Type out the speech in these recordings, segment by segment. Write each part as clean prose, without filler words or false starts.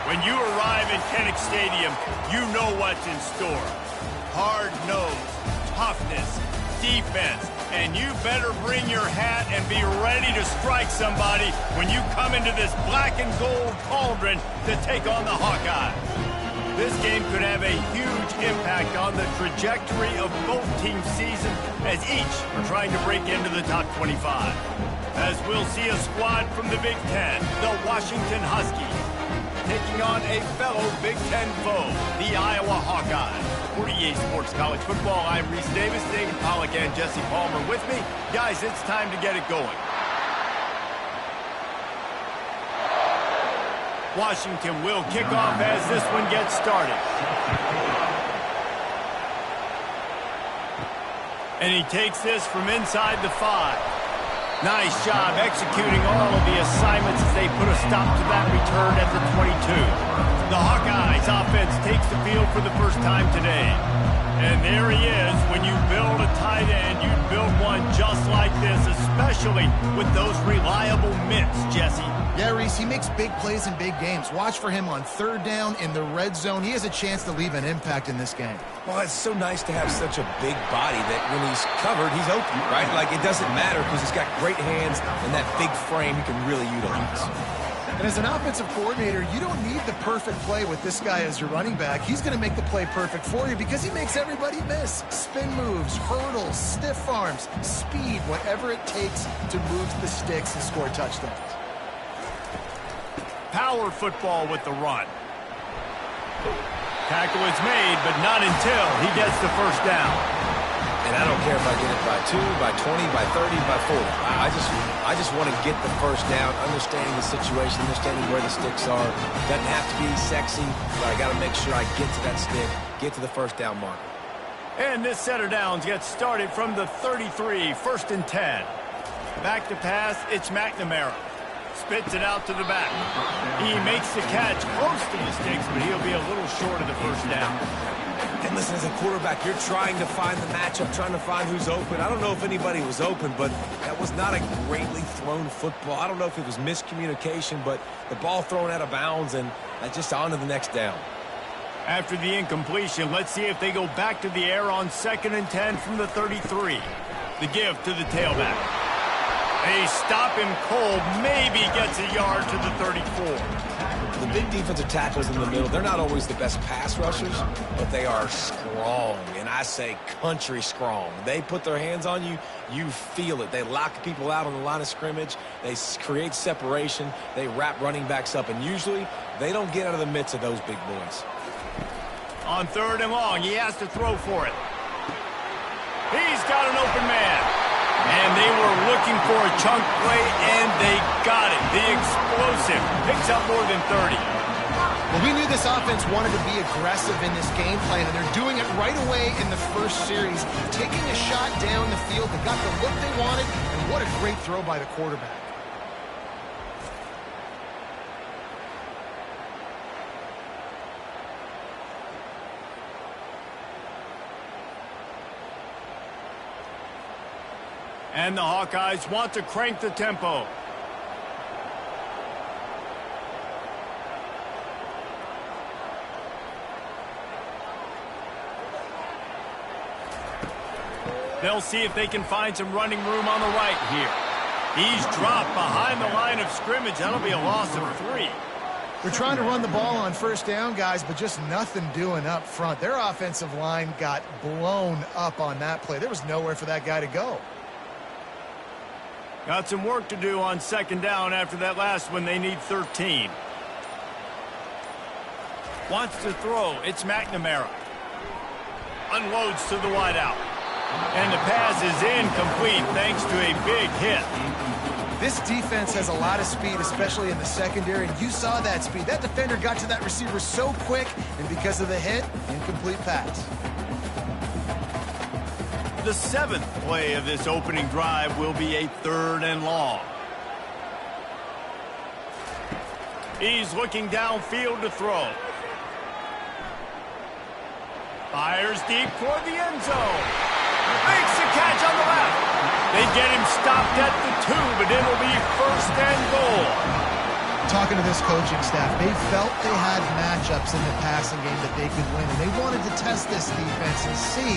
When you arrive in Kinnick Stadium, you know what's in store. Hard nose, toughness, defense, and you better bring your hat and be ready to strike somebody when you come into this black and gold cauldron to take on the Hawkeyes. This game could have a huge impact on the trajectory of both teams' season as each are trying to break into the top 25. As we'll see a squad from the Big Ten, the Washington Huskies, taking on a fellow Big Ten foe, the Iowa Hawkeyes. For EA Sports College Football, I'm Reese Davis, David Pollack, and Jesse Palmer with me. Guys, it's time to get it going. Washington will kick off as this one gets started. And he takes this from inside the 5. Nice job executing all of the assignments as they put a stop to that return at the 22. The Hawkeyes offense takes the field for the first time today. And there he is. When you build a tight end, you build one just like this, especially with those reliable mitts, Jesse. Yeah, Reese, he makes big plays in big games. Watch for him on third down in the red zone. He has a chance to leave an impact in this game. Well, it's so nice to have such a big body that when he's covered, he's open, right? Like, it doesn't matter because he's got great hands and that big frame he can really utilize. And as an offensive coordinator, you don't need the perfect play with this guy as your running back. He's going to make the play perfect for you because he makes everybody miss. Spin moves, hurdles, stiff arms, speed, whatever it takes to move the sticks and score touchdowns. Power football with the run. Tackle is made, but not until he gets the first down. And I don't care if I get it by 2, by 20, by 30, by 40. I just want to get the first down, understanding the situation, understanding where the sticks are. Doesn't have to be sexy, but I got to make sure I get to that stick, get to the first down marker. And this set of downs gets started from the 33, 1st and 10. Back to pass, it's McNamara. Spits it out to the back. He makes the catch close to the sticks, but he'll be a little short of the first down. And listen, as a quarterback, you're trying to find the matchup, trying to find who's open. I don't know if anybody was open, but that was not a greatly thrown football. I don't know if it was miscommunication, but the ball thrown out of bounds and just on to the next down. After the incompletion, let's see if they go back to the air on 2nd and 10 from the 33. The give to the tailback. They stop him cold, maybe gets a yard to the 34. The big defensive tackles in the middle, they're not always the best pass rushers, but they are strong, and I say country strong. They put their hands on you, you feel it. They lock people out on the line of scrimmage. They create separation. They wrap running backs up, and usually they don't get out of the midst of those big boys. On 3rd and long, he has to throw for it. He's got an open man. And they were looking for a chunk play, and they got it. The explosive picks up more than 30. Well, we knew this offense wanted to be aggressive in this game plan, and they're doing it right away in the first series, taking a shot down the field. They got the look they wanted, and what a great throw by the quarterback. And the Hawkeyes want to crank the tempo. They'll see if they can find some running room on the right here. He's dropped behind the line of scrimmage. That'll be a loss of 3. They're trying to run the ball on first down, guys, but just nothing doing up front. Their offensive line got blown up on that play. There was nowhere for that guy to go. Got some work to do on 2nd down after that last one. They need 13. Wants to throw. It's McNamara. Unloads to the wideout. And the pass is incomplete thanks to a big hit. This defense has a lot of speed, especially in the secondary, and you saw that speed. That defender got to that receiver so quick, and because of the hit, incomplete pass. The 7th play of this opening drive will be a 3rd and long. He's looking downfield to throw. Fires deep toward the end zone. Makes the catch on the left. They get him stopped at the 2, but it'll be 1st and goal. Talking to this coaching staff, they felt they had matchups in the passing game that they could win, and they wanted to test this defense and see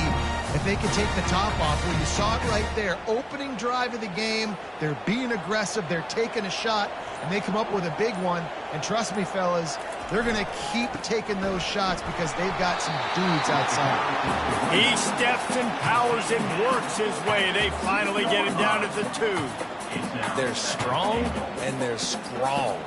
if they could take the top off. Well, you saw it right there. Opening drive of the game, they're being aggressive, they're taking a shot, and they come up with a big one. And trust me, fellas, they're going to keep taking those shots because they've got some dudes outside. He steps and powers and works his way. They finally get him down at the 2. They're strong and they're strong.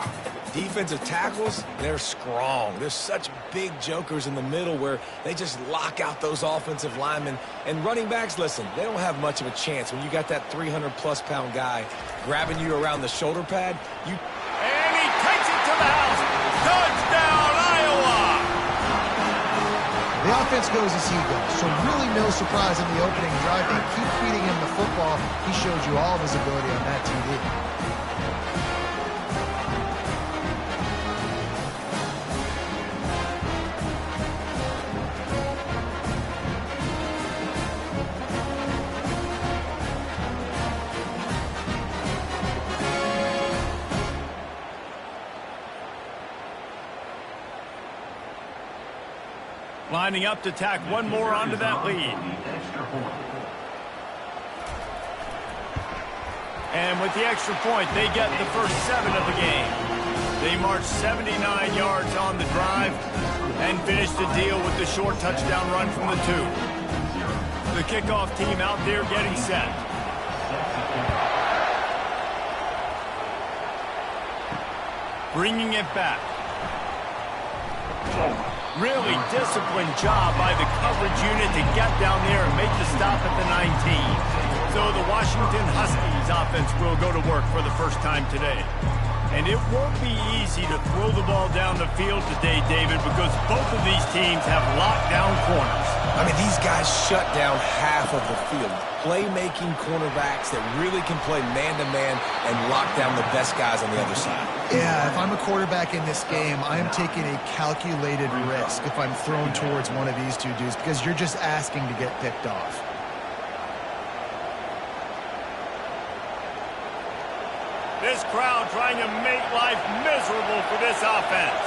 Defensive tackles, they're strong. There's such big jokers in the middle where they just lock out those offensive linemen. And running backs, listen, they don't have much of a chance when you got that 300-plus pound guy grabbing you around the shoulder pad. And he takes it to the house. Touchdown, Iowa! The offense goes as he goes, so really no surprise in the opening drive. They keep feeding him the football. He showed you all of his ability on that TV. Lining up to tack one more onto that lead. And with the extra point, they get the first 7 of the game. They march 79 yards on the drive and finish the deal with the short touchdown run from the 2. The kickoff team out there getting set. Bringing it back. Really disciplined job by the coverage unit to get down there and make the stop at the 19. So the Washington Huskies offense will go to work for the first time today. And it won't be easy to throw the ball down the field today, David, because both of these teams have lockdown corners. I mean, these guys shut down half of the field. Playmaking cornerbacks that really can play man-to-man and lock down the best guys on the other side. Yeah, if I'm a quarterback in this game, I am taking a calculated risk if I'm thrown towards one of these two dudes because you're just asking to get picked off. This crowd trying to make life miserable for this offense.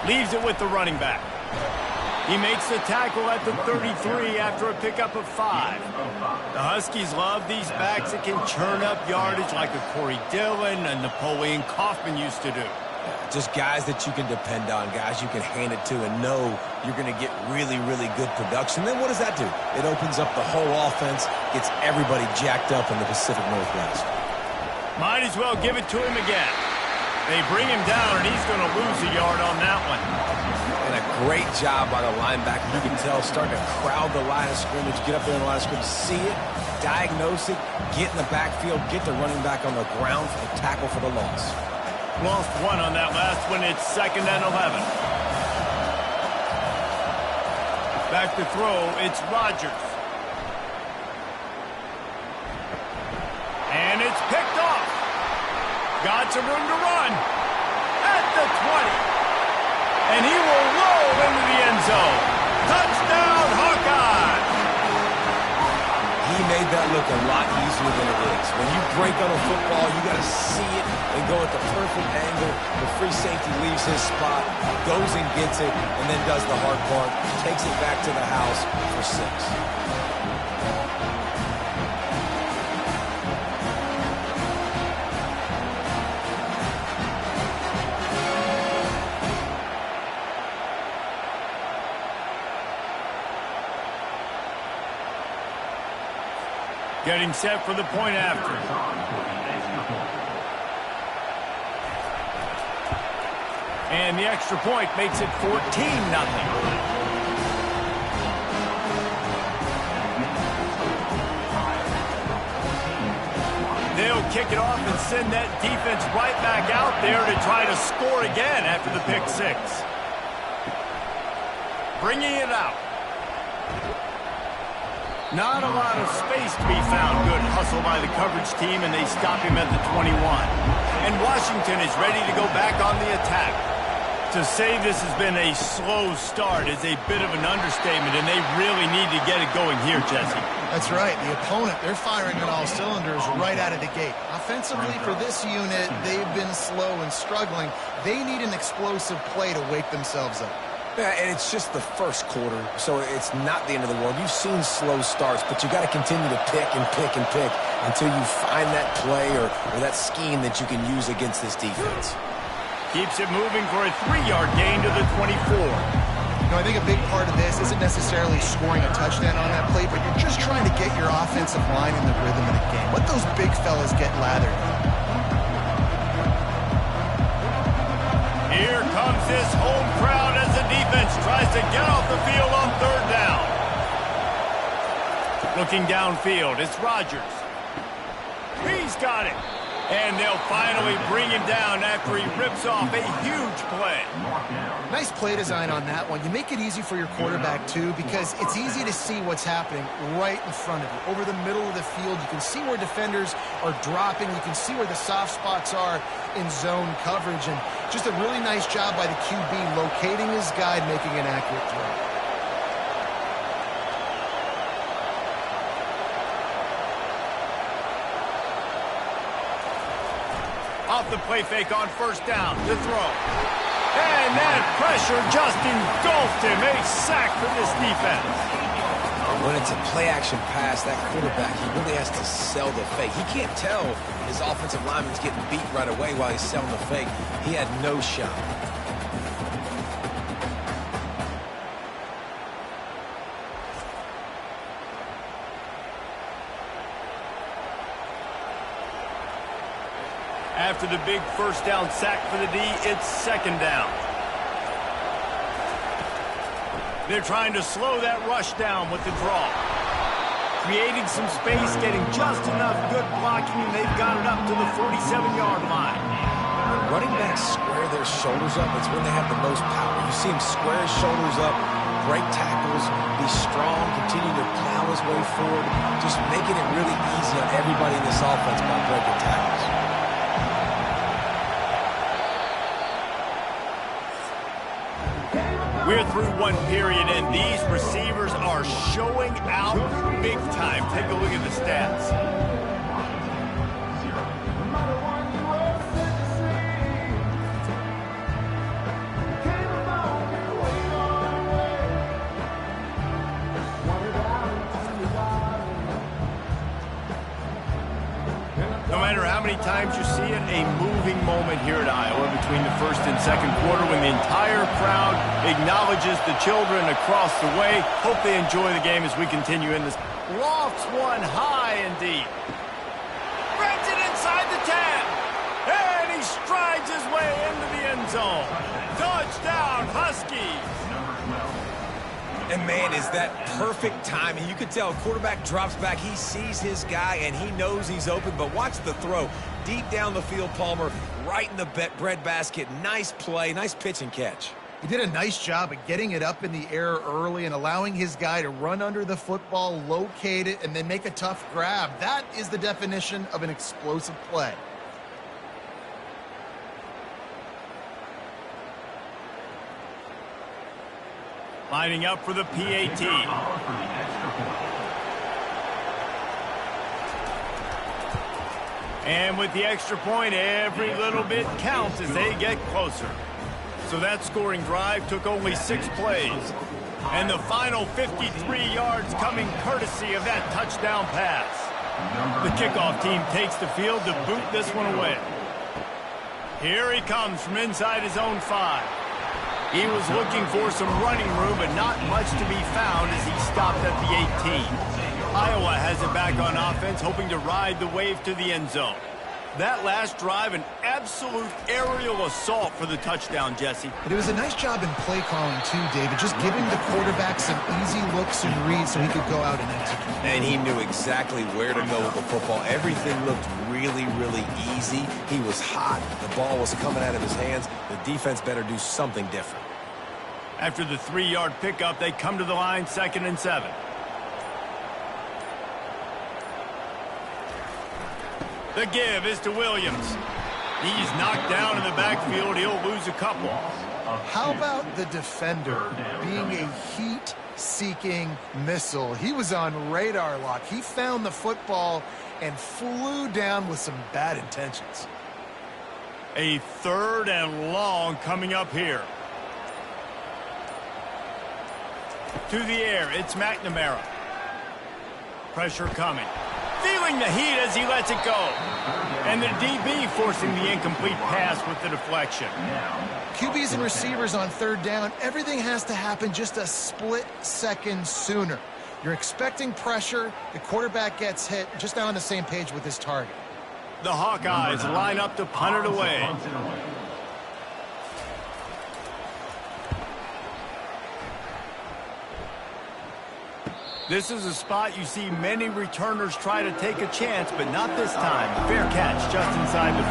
Leaves it with the running back. He makes the tackle at the 33 after a pickup of 5. The Huskies love these backs that can churn up yardage like a Corey Dillon and Napoleon Kaufman used to do. Just guys that you can depend on, guys you can hand it to and know you're going to get really, really good production. Then what does that do? It opens up the whole offense, gets everybody jacked up in the Pacific Northwest. Might as well give it to him again. They bring him down, and he's going to lose a yard on that one. And a great job by the linebacker. You can tell starting to crowd the line of scrimmage, get up there in the line of scrimmage, see it, diagnose it, get in the backfield, get the running back on the ground for the tackle for the loss. Lost 1 on that last one. It's 2nd and 11. Back to throw. It's Rodgers. And it's picked off. Got some room to run. At the 20. And he will roll into the end zone. Touchdown, Hawkeye! He made that look a lot easier than it is. When you break on a football, you got to see it and go at the perfect angle. The free safety leaves his spot, goes and gets it, and then does the hard part, takes it back to the house for 6. Getting set for the point after. And the extra point makes it 14-0. They'll kick it off and send that defense right back out there to try to score again after the pick 6. Bringing it out. Not a lot of space to be found. Good hustle by the coverage team, and they stop him at the 21. And Washington is ready to go back on the attack. To say this has been a slow start is a bit of an understatement, and they really need to get it going here, Jesse. That's right. The opponent, they're firing on all cylinders right out of the gate. Offensively, for this unit, they've been slow and struggling. They need an explosive play to wake themselves up. Yeah, and it's just the first quarter, so it's not the end of the world. You've seen slow starts, but you got to continue to pick and pick and pick until you find that play or that scheme that you can use against this defense. Keeps it moving for a 3-yard gain to the 24. You know, I think a big part of this isn't necessarily scoring a touchdown on that play, but you're just trying to get your offensive line in the rhythm of the game. Let those big fellas get lathered. Here comes this home crowd as the defense tries to get off the field on 3rd down. Looking downfield, it's Rodgers. He's got it. And they'll finally bring him down after he rips off a huge play. Nice play design on that one. You make it easy for your quarterback, too, because it's easy to see what's happening right in front of you. Over the middle of the field, you can see where defenders are dropping. You can see where the soft spots are in zone coverage. And just a really nice job by the QB locating his guy and making an accurate throw. Off the play fake on 1st down. The throw. And that pressure just engulfed him. A sack for this defense. When it's a play-action pass, that quarterback, he really has to sell the fake. He can't tell his offensive lineman's getting beat right away while he's selling the fake. He had no shot. After the big 1st down sack for the D, it's 2nd down. They're trying to slow that rush down with the draw. Creating some space, getting just enough good blocking, and they've got it up to the 47-yard line. When running backs square their shoulders up, it's when they have the most power. You see him square his shoulders up, break tackles, be strong, continue to plow his way forward, just making it really easy on everybody in this offense by breaking tackles. We're through one period, and these receivers are showing out big time. Take a look at the stats. No matter how many times you see it, a moving moment here at Iowa between the 1st and 2nd quarter when the entire crowd acknowledges the children across the way. Hope they enjoy the game as we continue in this. Lofts one high and deep. Threads it inside the 10. And he strides his way into the end zone. Touchdown, Huskies. And, man, is that perfect timing. You can tell quarterback drops back. He sees his guy, and he knows he's open. But watch the throw. Deep down the field, Palmer, right in the bread basket. Nice play, nice pitch and catch. He did a nice job of getting it up in the air early and allowing his guy to run under the football, locate it, and then make a tough grab. That is the definition of an explosive play. Lining up for the PAT. And with the extra point, every little bit counts as they get closer. So that scoring drive took only 6 plays. And the final 53 yards coming courtesy of that touchdown pass. The kickoff team takes the field to boot this one away. Here he comes from inside his own 5. He was looking for some running room, but not much to be found as he stopped at the 18. Iowa has it back on offense, hoping to ride the wave to the end zone. That last drive, an absolute aerial assault for the touchdown, Jesse. But it was a nice job in play calling, too, David, just giving the quarterback some easy looks and reads so he could go out and execute. And he knew exactly where to go with the football. Everything looked really, really easy. He was hot. The ball was coming out of his hands. The defense better do something different. After the 3-yard pickup, they come to the line, 2nd and 7. The give is to Williams. He's knocked down in the backfield. He'll lose a couple. How about the defender being a heat-seeking missile? He was on radar lock. He found the football and flew down with some bad intentions. A 3rd and long coming up here. To the air, it's McNamara. Pressure coming. Feeling the heat as he lets it go. And the DB forcing the incomplete pass with the deflection. QBs and receivers on 3rd down, everything has to happen just a split second sooner. You're expecting pressure, the quarterback gets hit, just now on the same page with his target. The Hawkeyes line up to punt it away. This is a spot you see many returners try to take a chance, but not this time. Fair catch just inside the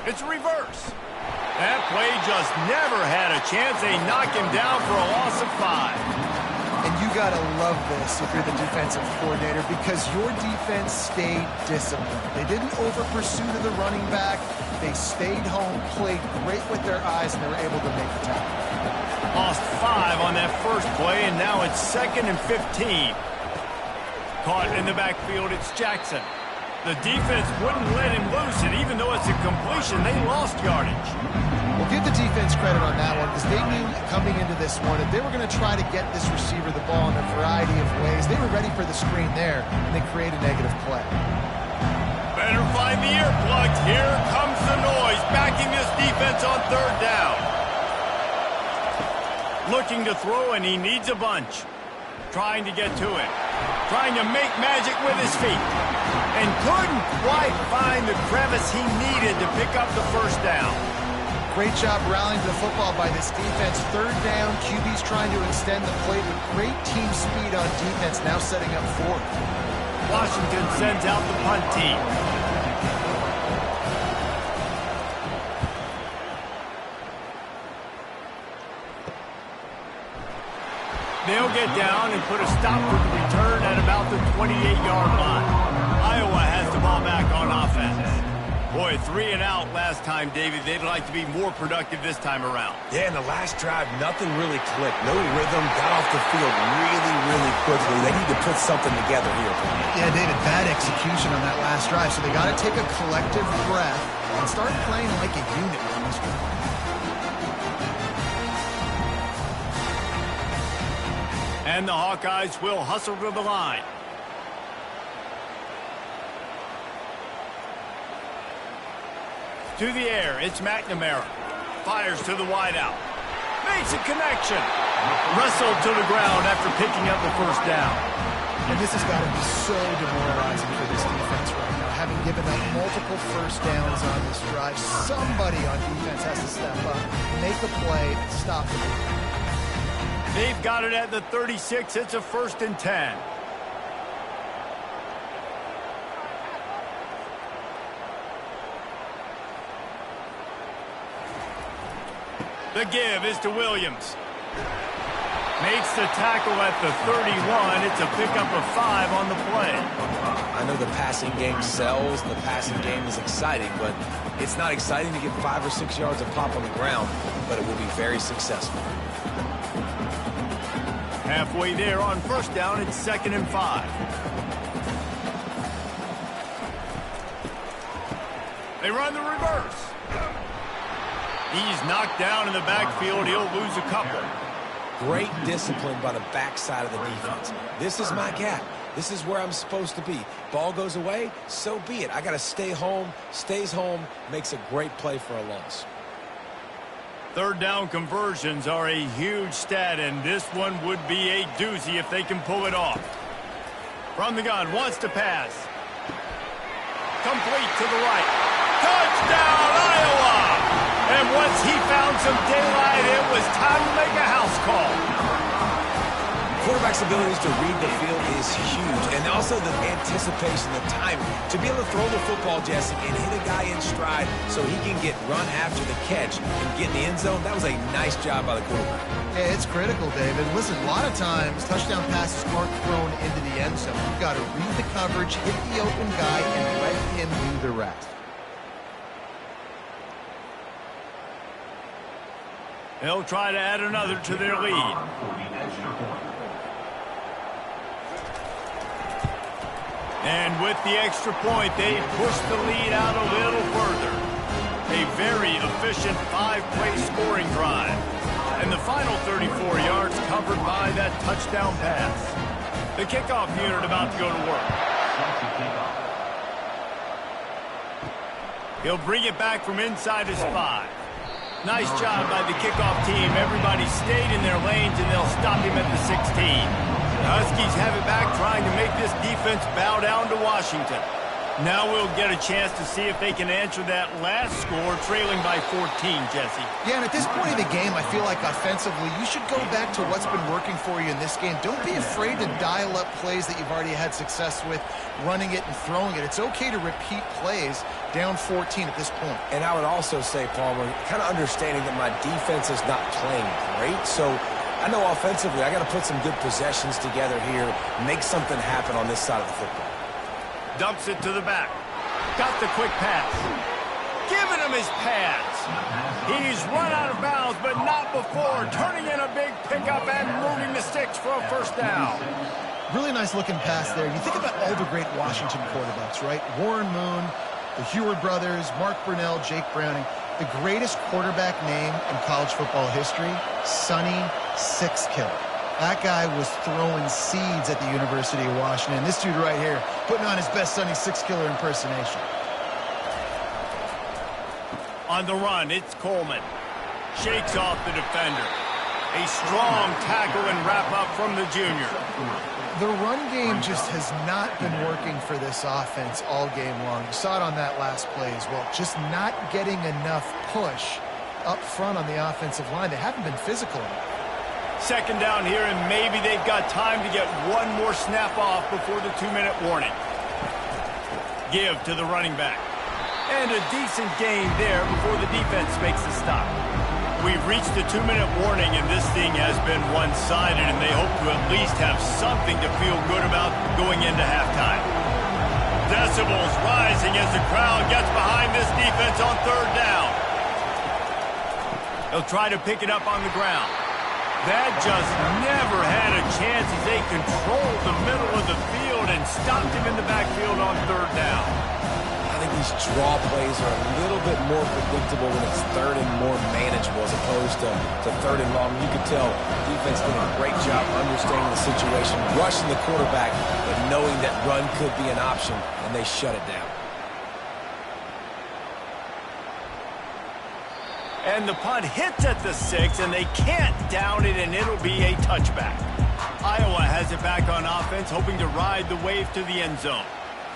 40. It's a reverse. That play just never had a chance. They knock him down for a loss of 5. And you got to love this if you're the defensive coordinator, because your defense stayed disciplined. They didn't over-pursue to the running back. They stayed home, played great with their eyes, and they were able to make the tackle. Lost 5 on that first play, and now it's 2nd and 15. Caught in the backfield, it's Jackson. The defense wouldn't let him loose, and even though it's a completion, they lost yardage. We'll give the defense credit on that one, because they knew coming into this one that they were going to try to get this receiver the ball in a variety of ways. They were ready for the screen there, and they create a negative play. Better find the earplugs. Here comes the noise, backing this defense on 3rd down. Looking to throw, and he needs a bunch. Trying to get to it. Trying to make magic with his feet. And couldn't quite find the crevice he needed to pick up the 1st down. Great job rallying to the football by this defense. 3rd down, QB's trying to extend the play with great team speed on defense, now setting up 4th. Washington sends out the punt team. They'll get down and put a stop to the return at about the 28-yard line. Iowa has the ball back on offense. Boy, 3 and out last time, David. They'd like to be more productive this time around. Yeah, in the last drive, nothing really clicked. No rhythm, got off the field really, really quickly. They need to put something together here. Yeah, David, bad execution on that last drive, so they got to take a collective breath and start playing like a unit on this one. And the Hawkeyes will hustle to the line. To the air, it's McNamara. Fires to the wideout. Makes a connection. Wrestled to the ground after picking up the 1st down. And this has got to be so demoralizing for this defense right now. Having given up multiple 1st downs on this drive, somebody on defense has to step up, make a play, and stop the move. They've got it at the 36. It's a 1st and 10. The give is to Williams. Makes the tackle at the 31. It's a pickup of 5 on the play. I know the passing game sells, the passing game is exciting, but it's not exciting to get 5 or 6 yards of pop on the ground, but it will be very successful. Halfway there on 1st down, it's 2nd and 5. They run the reverse. He's knocked down in the backfield. He'll lose a couple. Great discipline by the backside of the defense. This is my gap. This is where I'm supposed to be. Ball goes away, so be it. I got to stay home, stays home, makes a great play for a loss. 3rd down conversions are a huge stat, and this one would be a doozy if they can pull it off. From the gun, wants to pass. Complete to the right. Touchdown, Iowa! And once he found some daylight, it was time to make a house call. Quarterback's abilities to read the field is huge, and also the anticipation, the timing. To be able to throw the football, Jesse, and hit a guy in stride so he can get run after the catch and get in the end zone, that was a nice job by the quarterback. Yeah, it's critical, David. Listen, a lot of times, touchdown passes aren't thrown into the end zone. You've got to read the coverage, hit the open guy, and let him do the rest. They'll try to add another to their lead. And with the extra point, they push the lead out a little further. A very efficient 5-play scoring drive. And the final 34 yards covered by that touchdown pass. The kickoff unit about to go to work. He'll bring it back from inside his 5. Nice job by the kickoff team. Everybody stayed in their lanes, and they'll stop him at the 16. The Huskies have it back, trying to make this defense bow down to Washington. Now we'll get a chance to see if they can answer that last score, trailing by 14, Jesse. Yeah, and at this point of the game, I feel like offensively, you should go back to what's been working for you in this game. Don't be afraid to dial up plays that you've already had success with, running it and throwing it. It's okay to repeat plays down 14 at this point. And I would also say, Palmer, kind of understanding that my defense is not playing great, so I know offensively I got to put some good possessions together here, make something happen on this side of the football. Dumps it to the back. Got the quick pass. Giving him his pads. He's run out of bounds, but not before. Turning in a big pickup and moving the sticks for a first down. Really nice looking pass there. You think about all the great Washington quarterbacks, right? Warren Moon, the Heward brothers, Mark Brunell, Jake Browning. The greatest quarterback name in college football history, Sonny Sixkiller. That guy was throwing seeds at the University of Washington. This dude right here, putting on his best Sonny Sixkiller impersonation. On the run, it's Coleman. Shakes off the defender. A strong tackle and wrap-up from the junior. The run game just has not been working for this offense all game long. You saw it on that last play as well. Just not getting enough push up front on the offensive line. They haven't been physical enough. Second down here, and maybe they've got time to get one more snap off before the 2-minute warning. Give to the running back. And a decent gain there before the defense makes the stop. We've reached the 2-minute warning, and this thing has been one-sided, and they hope to at least have something to feel good about going into halftime. Decibels rising as the crowd gets behind this defense on third down. They'll try to pick it up on the ground. That just never had a chance as they controlled the middle of the field and stopped him in the backfield on third down. I think these draw plays are a little bit more predictable when it's third and more manageable as opposed to third and long. You can tell defense did a great job understanding the situation, rushing the quarterback, but knowing that run could be an option, and they shut it down. And the punt hits at the 6, and they can't down it, and it'll be a touchback. Iowa has it back on offense, hoping to ride the wave to the end zone.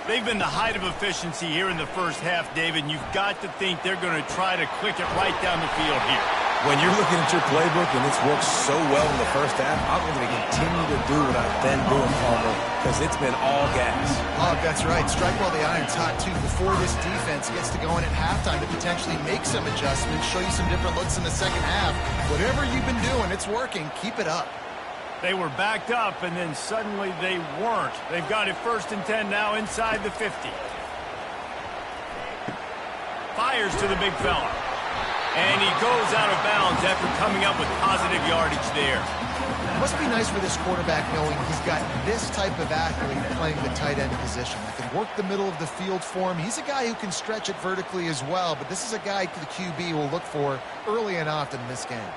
They've been the height of efficiency here in the first half, David, and you've got to think they're going to try to click it right down the field here. When you're looking at your playbook and it's worked so well in the first half, I'm going to continue to do what I've been doing, Palmer, because it's been all gas. Oh, that's right. Strike while the iron's hot, too, before this defense gets to going at halftime to potentially make some adjustments, show you some different looks in the second half. Whatever you've been doing, it's working. Keep it up. They were backed up, and then suddenly they weren't. They've got it 1st and 10 now inside the 50. Fires to the big fella. And he goes out of bounds after coming up with positive yardage there. It must be nice for this quarterback knowing he's got this type of athlete playing the tight end position. That can work the middle of the field for him. He's a guy who can stretch it vertically as well, but this is a guy the QB will look for early and often in this game.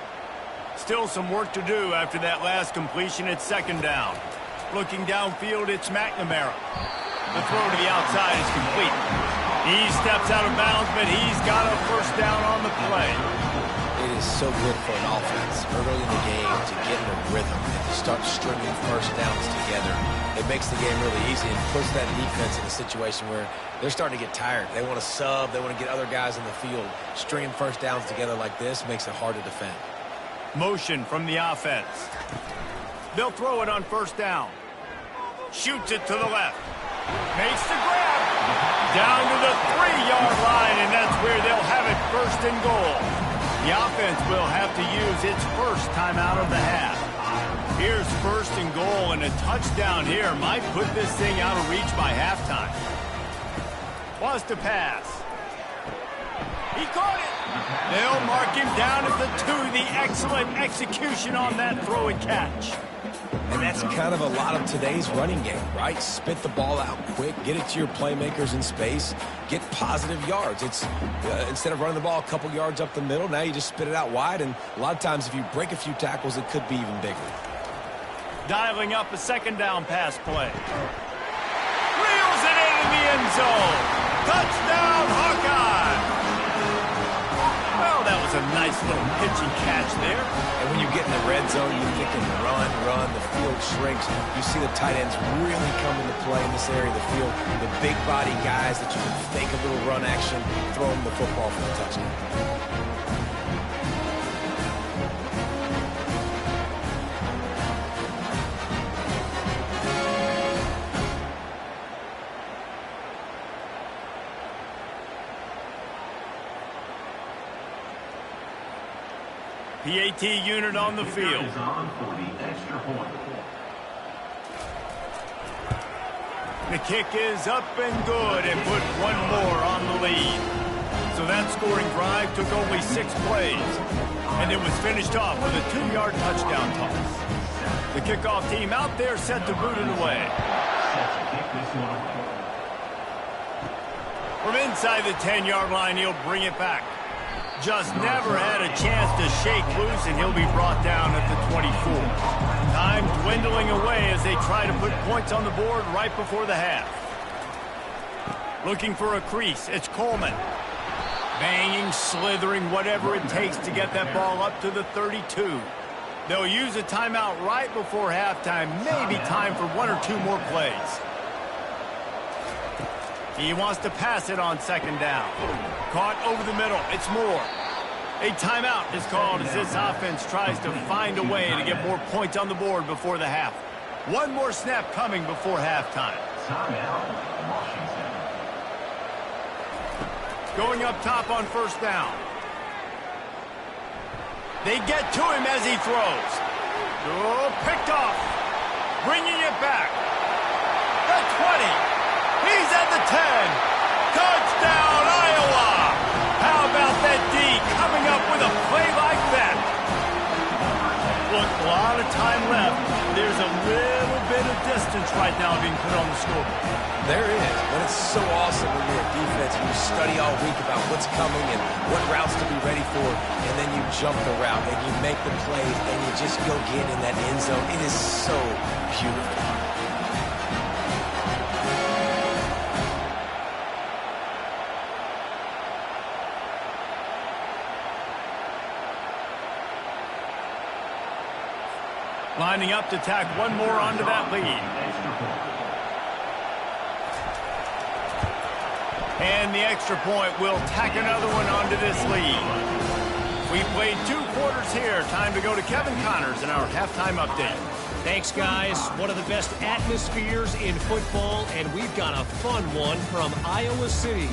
Still some work to do after that last completion at 2nd down. Looking downfield, it's McNamara. The throw to the outside is complete. He steps out of bounds, but he's got a first down on the play. It is so good for an offense early in the game to get in a rhythm and to start stringing first downs together. It makes the game really easy and puts that defense in a situation where they're starting to get tired. They want to sub. They want to get other guys in the field. Stringing first downs together like this makes it hard to defend. Motion from the offense. They'll throw it on 1st down. Shoots it to the left. Makes the grab. Down to the 3-yard line, and that's where they'll have it 1st and goal. The offense will have to use its first timeout of the half. Here's 1st and goal, and a touchdown here might put this thing out of reach by halftime. Wants to pass. He caught it. They'll mark him down at the 2. The excellent execution on that throw and catch. And that's kind of a lot of today's running game, right? Spit the ball out quick, get it to your playmakers in space, get positive yards. It's instead of running the ball a couple yards up the middle, now you just spit it out wide, and a lot of times if you break a few tackles, it could be even bigger. Dialing up a second down pass play. Reels it in the end zone. Touchdown, Hawkeye! Well, that was a nice little pitch and catch there. And when you get in the red zone, you're thinking run, the field shrinks. You see the tight ends really come into play in this area of the field. The big body guys that you can fake a little run action, throw them the football for a touchdown. PAT unit on the field. The kick is up and good and put one more on the lead. So that scoring drive took only 6 plays. And it was finished off with a 2-yard touchdown toss. The kickoff team out there set to boot it away. From inside the 10-yard line, he'll bring it back. Just never had a chance to shake loose, and he'll be brought down at the 24. Time dwindling away as they try to put points on the board right before the half. Looking for a crease, it's Coleman. Banging, slithering, whatever it takes to get that ball up to the 32. They'll use a timeout right before halftime, maybe time for 1 or 2 more plays. He wants to pass it on second down. Caught over the middle. It's Moore. A timeout is called as this offense tries to find a way to get more points on the board before the half. One more snap coming before halftime. Going up top on first down. They get to him as he throws. Oh, picked off. Bringing it back. The 20. He's at the 10. Touchdown, Iowa! How about that D coming up with a play like that? Look, a lot of time left. There's a little bit of distance right now being put on the scoreboard. There is, but it's so awesome when you're a defense and you study all week about what's coming and what routes to be ready for, and then you jump the route and you make the plays and you just go get in that end zone. It is so beautiful. Lining up to tack one more onto that lead. And the extra point will tack another one onto this lead. We played 2 quarters here. Time to go to Kevin Connors in our halftime update. Thanks, guys. One of the best atmospheres in football, and we've got a fun one from Iowa City.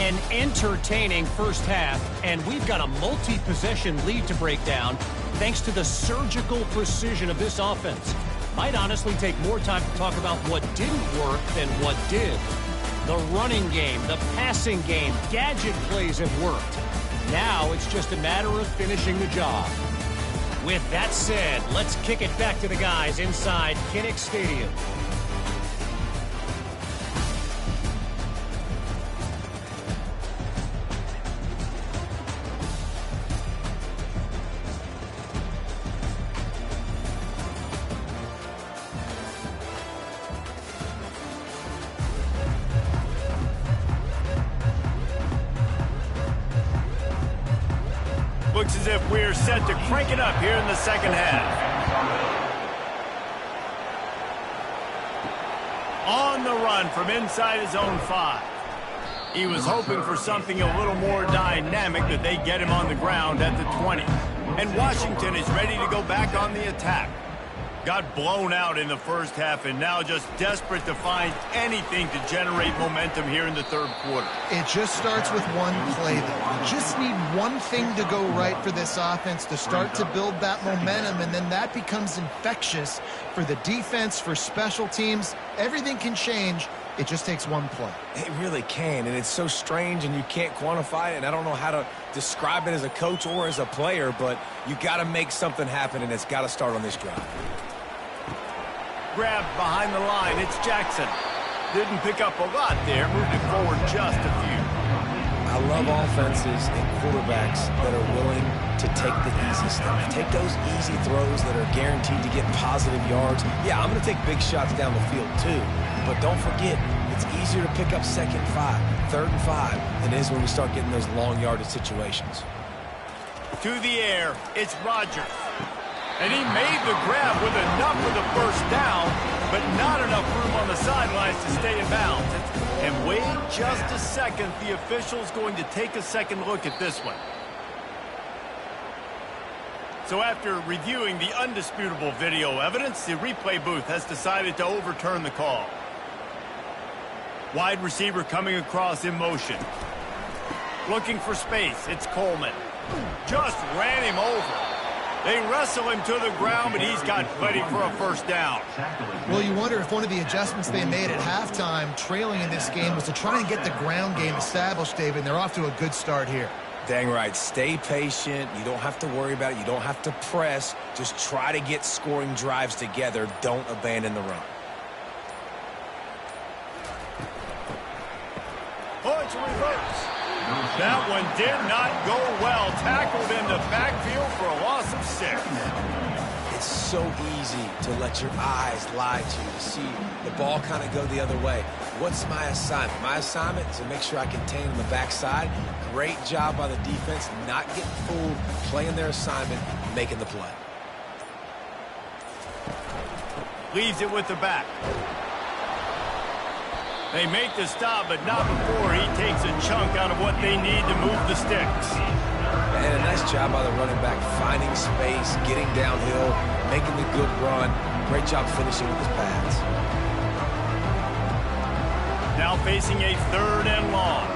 An entertaining first half, and we've got a multi-possession lead to break down thanks to the surgical precision of this offense. Might honestly take more time to talk about what didn't work than what did. The running game, the passing game, gadget plays have worked. Now it's just a matter of finishing the job. With that said, let's kick it back to the guys inside Kinnick Stadium. Looks as if we're set to crank it up here in the second half. On the run from inside his own 5. He was hoping for something a little more dynamic, that they get him on the ground at the 20. And Washington is ready to go back on the attack. Got blown out in the first half and now just desperate to find anything to generate momentum here in the third quarter. It just starts with one play, though. You just need one thing to go right for this offense to start to build that momentum, and then that becomes infectious for the defense, for special teams. Everything can change It just takes one play. It really can, and it's so strange, and you can't quantify it, and I don't know how to describe it as a coach or as a player, but you got to make something happen, and it's got to start on this drive. Grab behind the line. It's Jackson. Didn't pick up a lot there. Moved it forward just a few. I love offenses and quarterbacks that are willing to take the easy stuff. Take those easy throws that are guaranteed to get positive yards. Yeah, I'm going to take big shots down the field too. But don't forget, it's easier to pick up 2nd and 5, 3rd and 5 than it is when we start getting those long yardage situations. To the air, it's Rodgers. And he made the grab with enough for the first down, but not enough room on the sidelines to stay in bounds. And wait just a second. The official's going to take a second look at this one. So after reviewing the undisputable video evidence, the replay booth has decided to overturn the call. Wide receiver coming across in motion. Looking for space. It's Coleman. Just ran him over. They wrestle him to the ground, but he's got plenty for a first down. Well, you wonder if one of the adjustments they made at halftime, trailing in this game, was to try and get the ground game established, David, and they're off to a good start here. Dang right. Stay patient. You don't have to worry about it. You don't have to press. Just try to get scoring drives together. Don't abandon the run. Points reverse. That one did not go well. Tackled in the backfield for a loss of 6. It's so easy to let your eyes lie to you, to see the ball kind of go the other way. What's my assignment? My assignment is to make sure I contain on the backside. Great job by the defense, not getting fooled, playing their assignment, making the play. Leaves it with the back. They make the stop, but not before he takes a chunk out of what they need to move the sticks. And a nice job by the running back, finding space, getting downhill, making the good run. Great job finishing with his pads. Now facing a 3rd and long.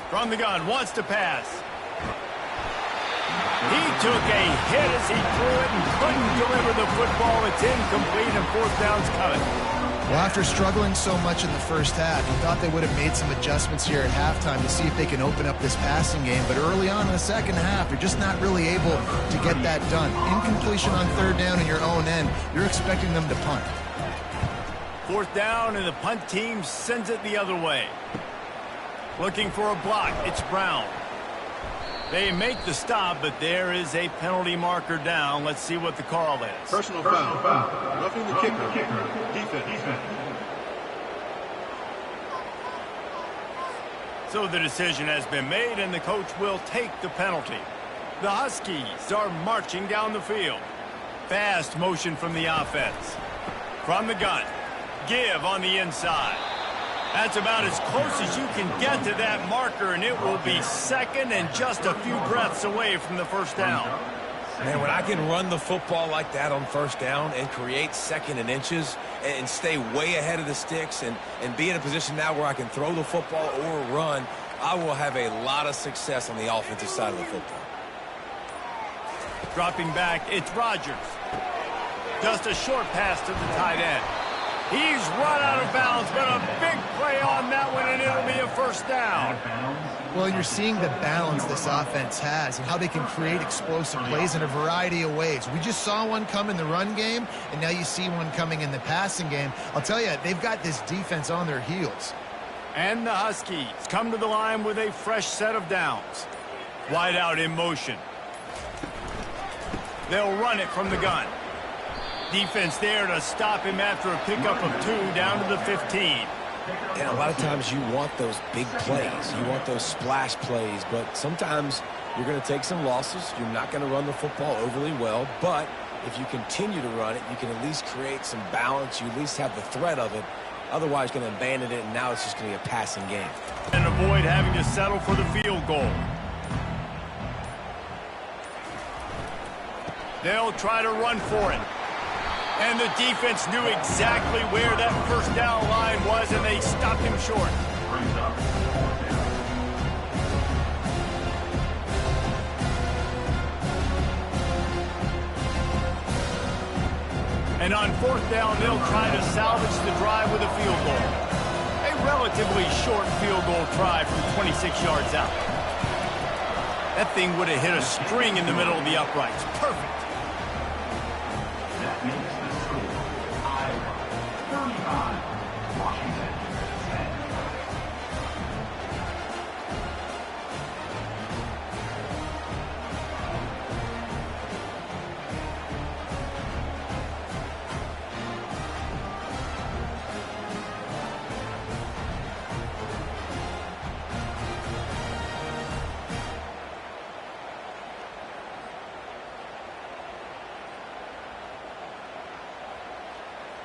From the gun, wants to pass. He took a hit as he threw it and couldn't deliver the football. It's incomplete and 4th down's coming. Well, after struggling so much in the first half, you thought they would have made some adjustments here at halftime to see if they can open up this passing game. But early on in the second half, they're just not really able to get that done. Incompletion on 3rd down in your own end. You're expecting them to punt. 4th down, and the punt team sends it the other way. Looking for a block. It's Brown. They make the stop, but there is a penalty marker down. Let's see what the call is. Personal foul. Roughing the kicker. Defense. So the decision has been made, and the coach will take the penalty. The Huskies are marching down the field. Fast motion from the offense. From the gun. Give on the inside. That's about as close as you can get to that marker, and it will be 2nd and just a few breaths away from the first down. Man, when I can run the football like that on 1st down and create 2nd and inches and stay way ahead of the sticks and be in a position now where I can throw the football or run, I will have a lot of success on the offensive side of the football. Dropping back, it's Rodgers. Just a short pass to the tight end. He's run out of bounds, but a big play on that one, and it'll be a 1st down. Well, you're seeing the balance this offense has and how they can create explosive plays in a variety of ways. We just saw one come in the run game, and now you see one coming in the passing game. I'll tell you, they've got this defense on their heels. And the Huskies come to the line with a fresh set of downs. Wide out in motion. They'll run it from the gun. Defense there to stop him after a pickup of 2 down to the 15. And a lot of times you want those big plays. You want those splash plays. But sometimes you're going to take some losses. You're not going to run the football overly well. But if you continue to run it, you can at least create some balance. You at least have the threat of it. Otherwise, you're going to abandon it, and now it's just going to be a passing game. And avoid having to settle for the field goal. They'll try to run for it. And the defense knew exactly where that 1st down line was, and they stopped him short. And on fourth down, they'll try to salvage the drive with a field goal. A relatively short field goal try from 26 yards out. That thing would have hit a string in the middle of the uprights. Perfect. That makes the score Iowa 35, Washington 10.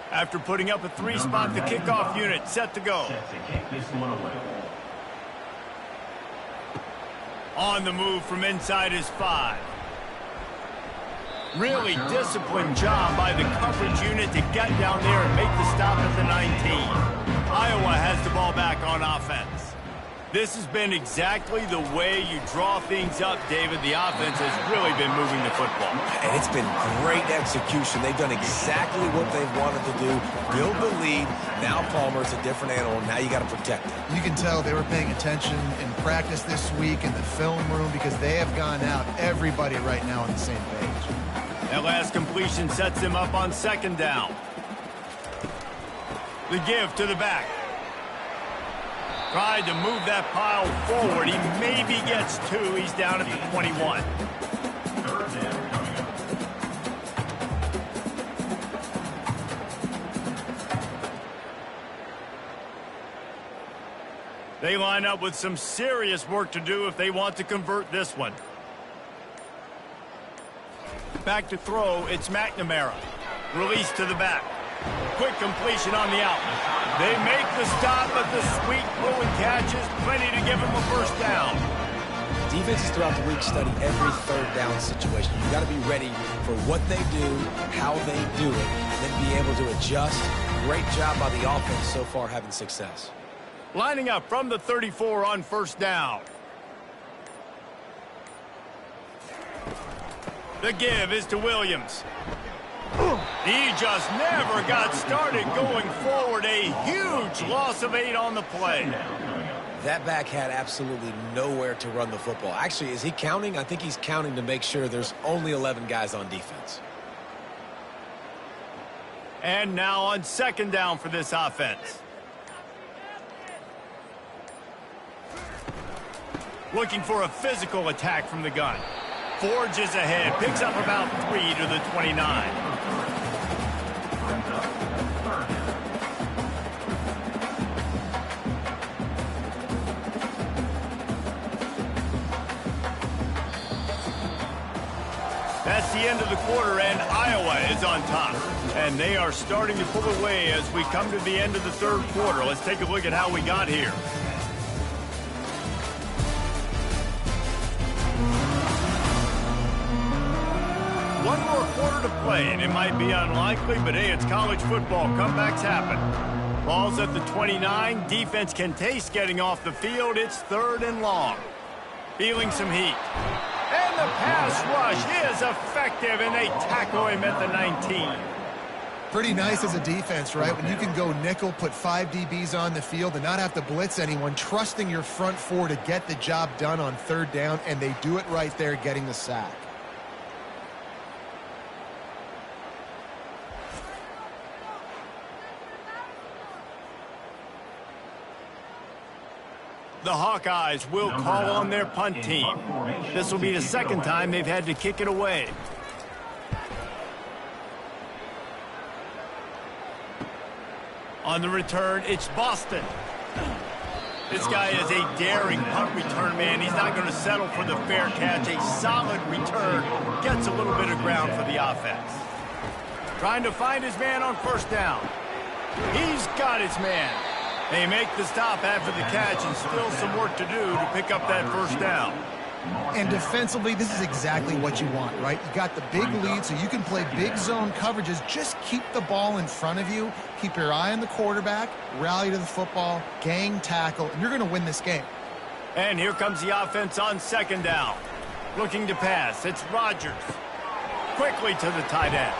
After putting up a three-spot, the kickoff unit set to go. Set to kick this one away. On the move from inside his 5. Really disciplined job by the coverage unit to get down there and make the stop at the 19. Iowa has the ball back on offense. This has been exactly the way you draw things up, David. The offense has really been moving the football. And it's been great execution. They've done exactly what they've wanted to do. Build the lead. Now Palmer's a different animal. Now you got to protect it. You can tell they were paying attention in practice this week in the film room because they have gone out, everybody right now on the same page. That last completion sets him up on second down. The give to the back. Tried to move that pile forward. He maybe gets 2. He's down at the 21. Third down coming up. They line up with some serious work to do if they want to convert this one. Back to throw, it's McNamara. Release to the back. Quick completion on the out. They make the stop, but the sweet throwing catches plenty to give them a first down. Defenses throughout the week study every third down situation. You got to be ready for what they do, how they do it, and then be able to adjust. Great job by the offense so far having success. Lining up from the 34 on first down. The give is to Williams. He just never got started going forward. A huge loss of 8 on the play. That back had absolutely nowhere to run the football. Actually, is he counting? I think he's counting to make sure there's only 11 guys on defense. And now on second down for this offense. Looking for a physical attack from the gun. Forges ahead, picks up about 3 to the 29. That's the end of the quarter, and Iowa is on top. And they are starting to pull away as we come to the end of the third quarter. Let's take a look at how we got here. One more quarter to play, and it might be unlikely, but hey, it's college football. Comebacks happen. Ball's at the 29. Defense can taste getting off the field. It's third and long. Feeling some heat. And the pass rush is effective, and they tackle him at the 19. Pretty nice as a defense, right? When you can go nickel, put 5 DBs on the field and not have to blitz anyone, trusting your front 4 to get the job done on third down, and they do it right there, getting the sack. The Hawkeyes will call on their punt team. This will be the second time they've had to kick it away. On the return, it's Boston. This guy is a daring punt return man. He's not going to settle for the fair catch. A solid return. Gets a little bit of ground for the offense. Trying to find his man on first down. He's got his man. They make the stop after the catch, and still some work to do to pick up that first down. And defensively, this is exactly what you want, right? You got the big lead, so you can play big zone coverages. Just keep the ball in front of you. Keep your eye on the quarterback, rally to the football, gang tackle, and you're going to win this game. And here comes the offense on second down. Looking to pass. It's Rodgers. Quickly to the tight end.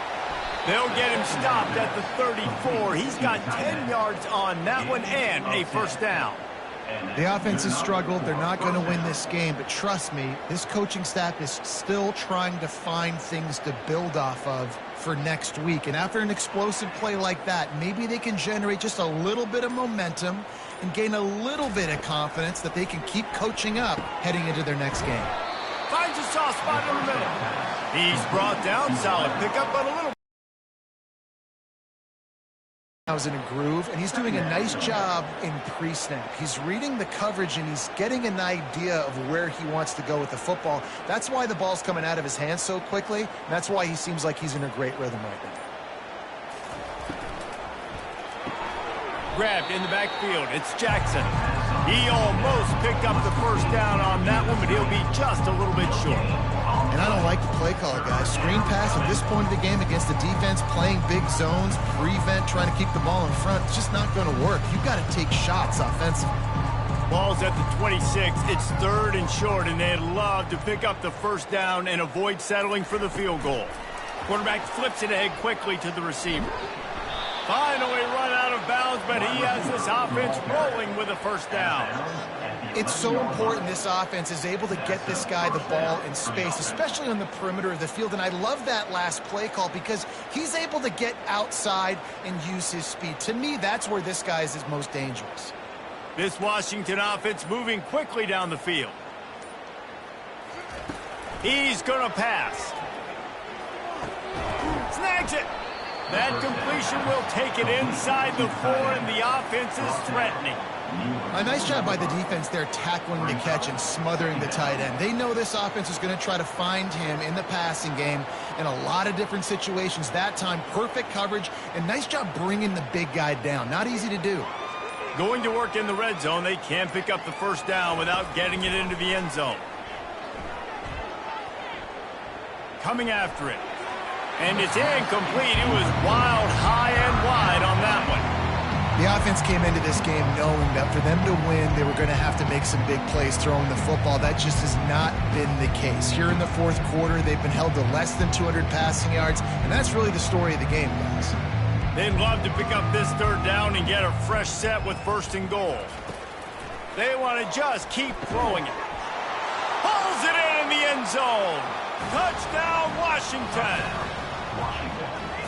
They'll get him stopped at the 34. He's got 10 yards on that one and a first down. The offense has struggled. They're not going to win this game, but trust me, this coaching staff is still trying to find things to build off of for next week. And after an explosive play like that, maybe they can generate just a little bit of momentum and gain a little bit of confidence that they can keep coaching up heading into their next game. Finds a soft spot in the middle. He's brought down. Solid pickup, but a little. I was in a groove, and he's doing a nice job in pre-snap. He's reading the coverage, and he's getting an idea of where he wants to go with the football. That's why the ball's coming out of his hands so quickly, and that's why he seems like he's in a great rhythm right now. Grabbed in the backfield. It's Jackson. He almost picked up the first down on that one, but he'll be just a little bit short. And I don't like the play call, guys. Screen pass at this point of the game against the defense, playing big zones, prevent, trying to keep the ball in front. It's just not going to work. You've got to take shots offensively. Ball's at the 26. It's 3rd and short, and they'd love to pick up the first down and avoid settling for the field goal. Quarterback flips it ahead quickly to the receiver. Finally run out of bounds, but he has this offense rolling with a first down. It's so important this offense is able to get this guy the ball in space, especially on the perimeter of the field. And I love that last play call because he's able to get outside and use his speed. To me, that's where this guy is his most dangerous. This Washington offense moving quickly down the field. He's going to pass. Snags it. That completion will take it inside the 4, and the offense is threatening. A nice job by the defense there tackling the catch and smothering the tight end. They know this offense is going to try to find him in the passing game in a lot of different situations. That time, perfect coverage, and nice job bringing the big guy down. Not easy to do. Going to work in the red zone. They can't pick up the first down without getting it into the end zone. Coming after it. And it's incomplete. It was wild, high and wide on that one. The offense came into this game knowing that for them to win, they were going to have to make some big plays throwing the football. That just has not been the case. Here in the 4th quarter, they've been held to less than 200 passing yards, and that's really the story of the game, guys. They'd love to pick up this 3rd down and get a fresh set with 1st and goal. They want to just keep throwing it. Pulls it in the end zone. Touchdown, Washington.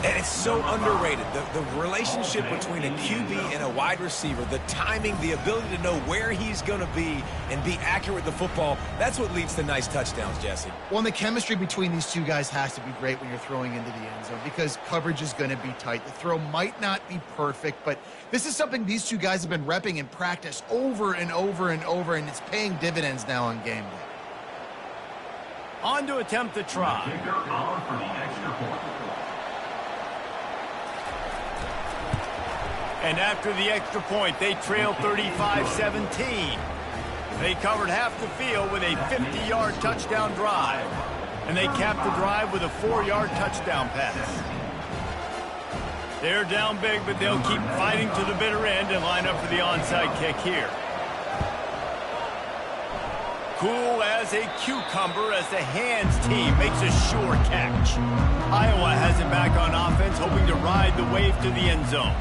And it's so underrated. The relationship between a QB and a wide receiver, the timing, the ability to know where he's going to be and be accurate with the football, that's what leads to nice touchdowns, Jesse. Well, and the chemistry between these two guys has to be great when you're throwing into the end zone because coverage is going to be tight. The throw might not be perfect, but this is something these two guys have been repping in practice over and over and over, and it's paying dividends now on game day. On to attempt the try. Kicker on for the extra point. And after the extra point, they trail 35-17. They covered half the field with a 50-yard touchdown drive. And they capped the drive with a 4-yard touchdown pass. They're down big, but they'll keep fighting to the bitter end and line up for the onside kick here. Cool as a cucumber as the hands team makes a sure catch. Iowa has it back on offense, hoping to ride the wave to the end zone.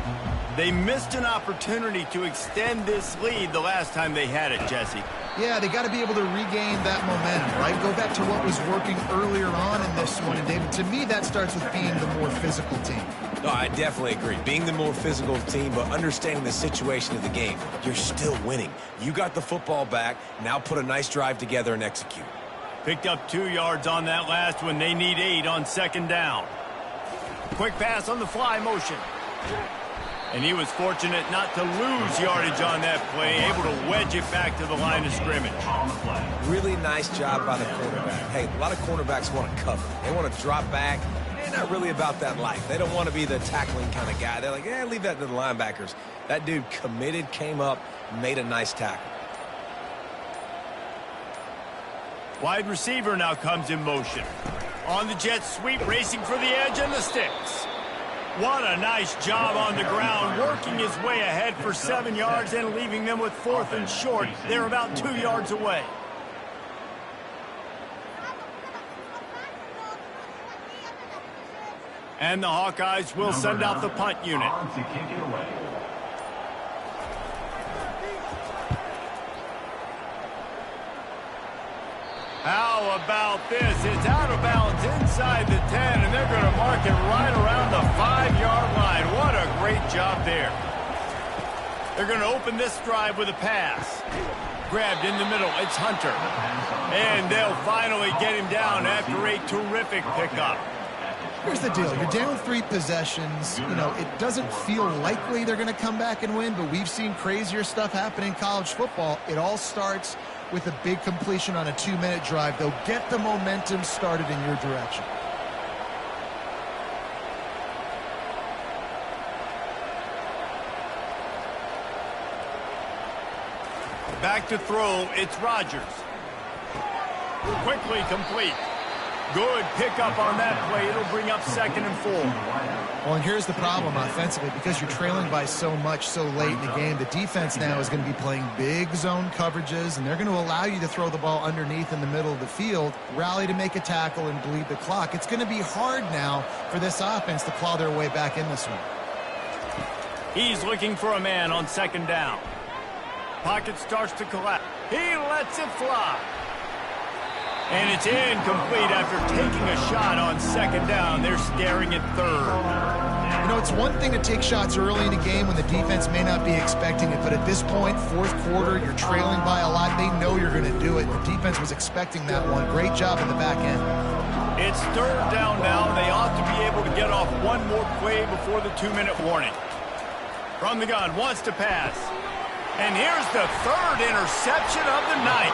They missed an opportunity to extend this lead the last time they had it, Jesse. Yeah, they got to be able to regain that momentum, right? Go back to what was working earlier on in this one. And, David, to me, that starts with being the more physical team. No, I definitely agree. Being the more physical team, but understanding the situation of the game. You're still winning. You got the football back. Now put a nice drive together and execute. Picked up 2 yards on that last one. They need 8 on 2nd down. Quick pass on the fly motion. And he was fortunate not to lose yardage on that play, able to wedge it back to the line of scrimmage. Really nice job by the cornerback. Hey, a lot of cornerbacks want to cover. They want to drop back. They're not really about that life. They don't want to be the tackling kind of guy. They're like, yeah, leave that to the linebackers. That dude committed, came up, made a nice tackle. Wide receiver now comes in motion. On the jet sweep, racing for the edge and the sticks. What a nice job on the ground, working his way ahead for 7 yards and leaving them with 4th and short. They're about 2 yards away. And the Hawkeyes will send out the punt unit. On to kick it away. How about this? It's out of bounds inside the 10, and they're going to mark it right around the 5-yard line. What a great job there. They're going to open this drive with a pass. Grabbed in the middle. It's Hunter. And they'll finally get him down after a terrific pickup. Here's the deal. You're down 3 possessions. You know, it doesn't feel likely they're going to come back and win, but we've seen crazier stuff happen in college football. It all starts with a big completion on a 2-minute drive. They'll get the momentum started in your direction. Back to throw, it's Rodgers. Quickly complete. Good pickup on that play. It'll bring up 2nd and 4. Well, and here's the problem offensively. Because you're trailing by so much so late in the game, the defense now is going to be playing big zone coverages, and they're going to allow you to throw the ball underneath in the middle of the field, rally to make a tackle, and bleed the clock. It's going to be hard now for this offense to claw their way back in this one. He's looking for a man on 2nd down. Pocket starts to collapse. He lets it fly. And it's incomplete after taking a shot on 2nd down. They're staring at 3rd. You know, it's one thing to take shots early in a game when the defense may not be expecting it, but at this point, 4th quarter, you're trailing by a lot. They know you're going to do it. The defense was expecting that one. Great job in the back end. It's 3rd down now. They ought to be able to get off one more play before the 2-minute warning. From the gun, wants to pass. And here's the 3rd interception of the night.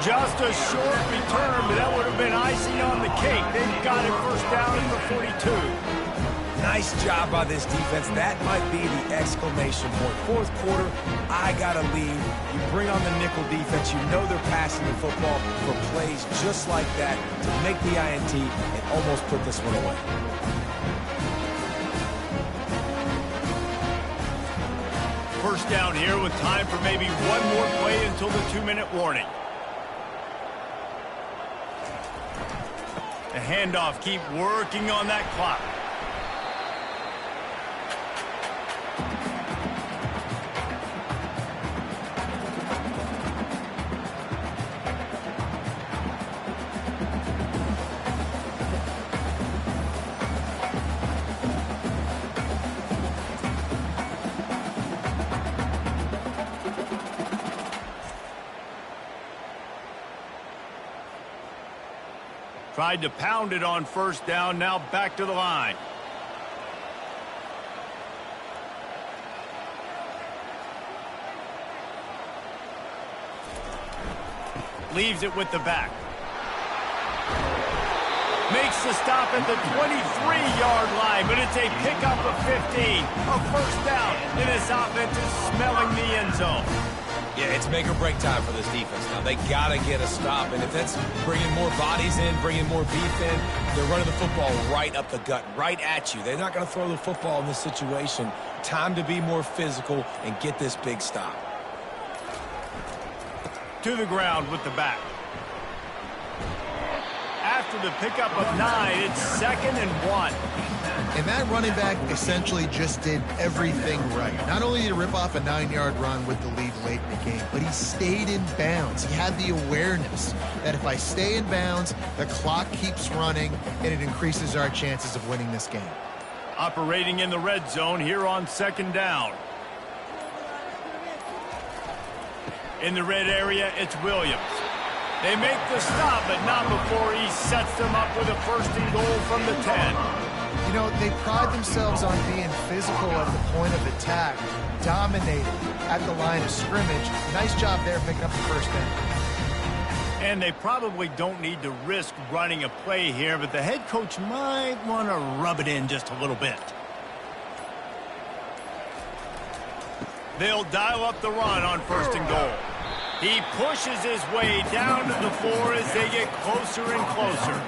Just a short return, but that would have been icing on the cake. They've got it 1st down at the 42. Nice job by this defense. That might be the exclamation point. 4th quarter, I got to lead. You bring on the nickel defense. You know they're passing the football for plays just like that to make the INT and almost put this one away. First down here with time for maybe one more play until the 2-minute warning. The handoff, keep working on that clock. Tried to pound it on 1st down, now back to the line. Leaves it with the back. Makes the stop at the 23-yard line, but it's a pickup of 15. A 1st down, and this offense is smelling the end zone. Yeah, it's make or break time for this defense. Now, they got to get a stop, and if that's bringing more bodies in, bringing more beef in, they're running the football right up the gut, right at you. They're not going to throw the football in this situation. Time to be more physical and get this big stop. To the ground with the back. After the pickup of 9, it's 2nd and 1. And that running back essentially just did everything right. Not only did he rip off a 9-yard run with the lead late in the game, but he stayed in bounds. He had the awareness that if I stay in bounds, the clock keeps running, and it increases our chances of winning this game. Operating in the red zone here on 2nd down. In the red area, it's Williams. They make the stop, but not before he sets them up with a 1st and goal from the 10. You know, they pride themselves on being physical at the point of attack, dominating at the line of scrimmage. Nice job there picking up the 1st down. And they probably don't need to risk running a play here, but the head coach might want to rub it in just a little bit. They'll dial up the run on 1st and goal. He pushes his way down to the 4 as they get closer and closer.